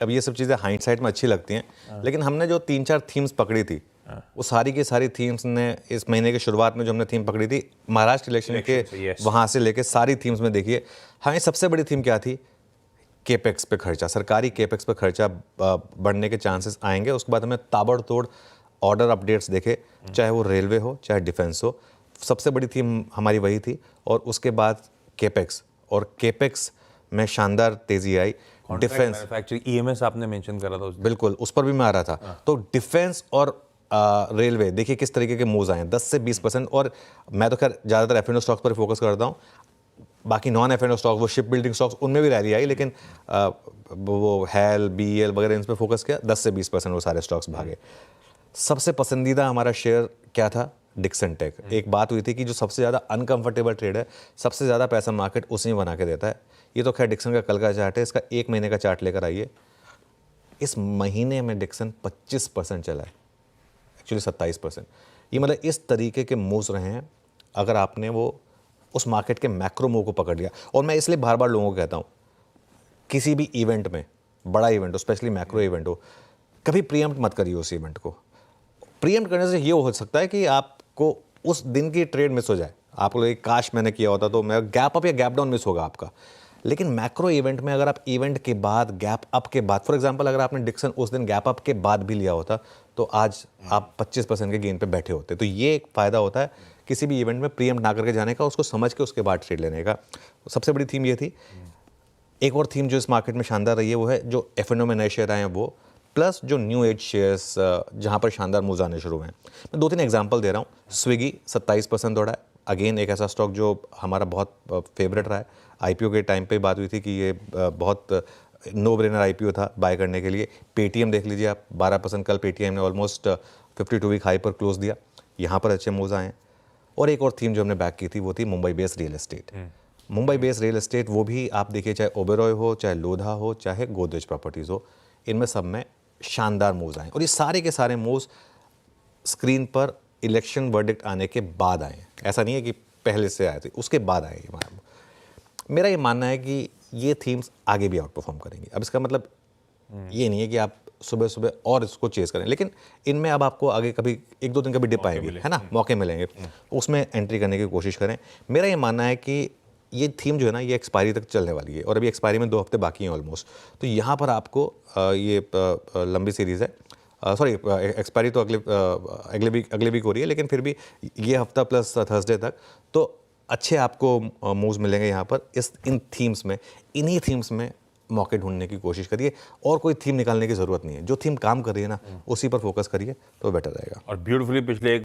अब ये सब चीज़ें हाइंडसाइट में अच्छी लगती हैं, लेकिन हमने जो 3-4 थीम्स पकड़ी थी, वो सारी की सारी थीम्स ने इस महीने की शुरुआत में जो हमने थीम पकड़ी थी महाराष्ट्र इलेक्शन के, वहाँ से लेके सारी थीम्स में देखिए हमें सबसे बड़ी थीम क्या थी? केपेक्स पे खर्चा, सरकारी केपेक्स पे खर्चा बढ़ने के चांसेस आएंगे। उसके बाद हमें ताबड़तोड़ ऑर्डर अपडेट्स देखे, चाहे वो रेलवे हो चाहे डिफेंस हो, सबसे बड़ी थीम हमारी वही थी। और उसके बाद केपेक्स, और केपेक्स में शानदार तेजी आई। डिफेंस मैन्युफैक्चरिंग ईएमएस आपने मेंशन करा था बिल्कुल, उस पर भी मैं आ रहा था। तो डिफेंस और रेलवे देखिए किस तरीके के मूव्स आए हैं, 10 से 20%। और मैं तो खैर ज़्यादातर एफ&ओ स्टॉक्स पर फोकस करता हूँ, बाकी नॉन एफ&ओ स्टॉक, वो शिप बिल्डिंग स्टॉक्स, उनमें भी रैली आई, लेकिन वो हैल, बीएल वगैरह इन पर फोकस किया, 10 से 20% वो सारे स्टॉक्स भागे। सबसे पसंदीदा हमारा शेयर क्या था? Dixon Tech. एक बात हुई थी कि जो सबसे ज़्यादा अनकंफर्टेबल ट्रेड है, सबसे ज़्यादा पैसा मार्केट उसी में बना के देता है। ये तो खैर डिक्सन का कल का चार्ट है, इसका 1 महीने का चार्ट लेकर आइए। इस महीने में डिक्सन 25% चला है, एक्चुअली 27%। ये मतलब इस तरीके के मूव्स रहे हैं अगर आपने वो उस मार्केट के मैक्रो मूव को पकड़ लिया। और मैं इसलिए बार बार लोगों को कहता हूँ, किसी भी इवेंट में, बड़ा इवेंट हो, स्पेशली मैक्रो इवेंट हो, कभी प्रीएम्प्ट मत करिए उस इवेंट को। प्रीएम्प्ट करने से ये हो सकता है कि आपको उस दिन की ट्रेड मिस हो जाए, आपको लगे काश मैंने किया होता तो मैं गैप अप या गैप डाउन मिस होगा आपका। लेकिन मैक्रो इवेंट में अगर आप इवेंट के बाद, गैप अप के बाद, फॉर एग्जांपल अगर आपने डिक्सन उस दिन गैप अप के बाद भी लिया होता तो आज आप 25% के गेन पे बैठे होते। तो ये एक फ़ायदा होता है किसी भी इवेंट में प्रीएम्प्ट ना करके जाने का, उसको समझ के उसके बाद ट्रेड लेने का। सबसे बड़ी थीम ये थी। एक और थीम जो इस मार्केट में शानदार रही है वो है जो एफ&ओ में नए शेयर आए हैं वो, प्लस जो न्यू एज शेयर्स जहाँ पर शानदार मूव्स आने शुरू हुए हैं। मैं 2-3 एग्जांपल दे रहा हूँ। स्विगी 27% दौड़ा है, अगेन एक ऐसा स्टॉक जो हमारा बहुत फेवरेट रहा है। आईपीओ के टाइम पे बात हुई थी कि ये बहुत नो ब्रेनर आईपीओ था बाय करने के लिए। पेटीएम देख लीजिए आप, 12% कल पेटीएम ने ऑलमोस्ट 52 वीक हाई पर क्लोज दिया, यहाँ पर अच्छे मूव्स आए हैं। और एक और थीम जो हमने बैक की थी वो थी Mumbai based real estate. Mumbai based real estate, वो भी आप देखिए, चाहे ओबेरॉय हो, चाहे लोधा हो, चाहे गोदरेज प्रॉपर्टीज़ हो, इनमें सब में शानदार मूव्स आए। और ये सारे के सारे मूव्स स्क्रीन पर इलेक्शन वर्डिक्ट आने के बाद आए हैं, ऐसा नहीं है कि पहले से आए थे, उसके बाद आए हैं। मेरा ये मानना है कि ये थीम्स आगे भी आउट परफॉर्म करेंगी। अब इसका मतलब ये नहीं है कि आप सुबह सुबह और इसको चेस करें, लेकिन इनमें अब आपको आगे कभी 1-2 दिन कभी डिप आएगी, है ना, मौके मिलेंगे, उसमें एंट्री करने की कोशिश करें। मेरा ये मानना है कि ये थीम जो है ना, ये एक्सपायरी तक चलने वाली है, और अभी एक्सपायरी में 2 हफ्ते बाकी हैं ऑलमोस्ट। तो यहाँ पर आपको ये लंबी सीरीज़ है, सॉरी एक्सपायरी तो अगले वीक हो रही है, लेकिन फिर भी ये हफ्ता प्लस थर्सडे तक तो अच्छे आपको मूव्स मिलेंगे यहाँ पर। इन थीम्स में, इन्हीं थीम्स में मौके ढूंढने की कोशिश करिए, और कोई थीम निकालने की ज़रूरत नहीं है। जो थीम काम कर रही है ना, उसी पर फोकस करिए तो बेटर रहेगा। और ब्यूटीफुली पिछले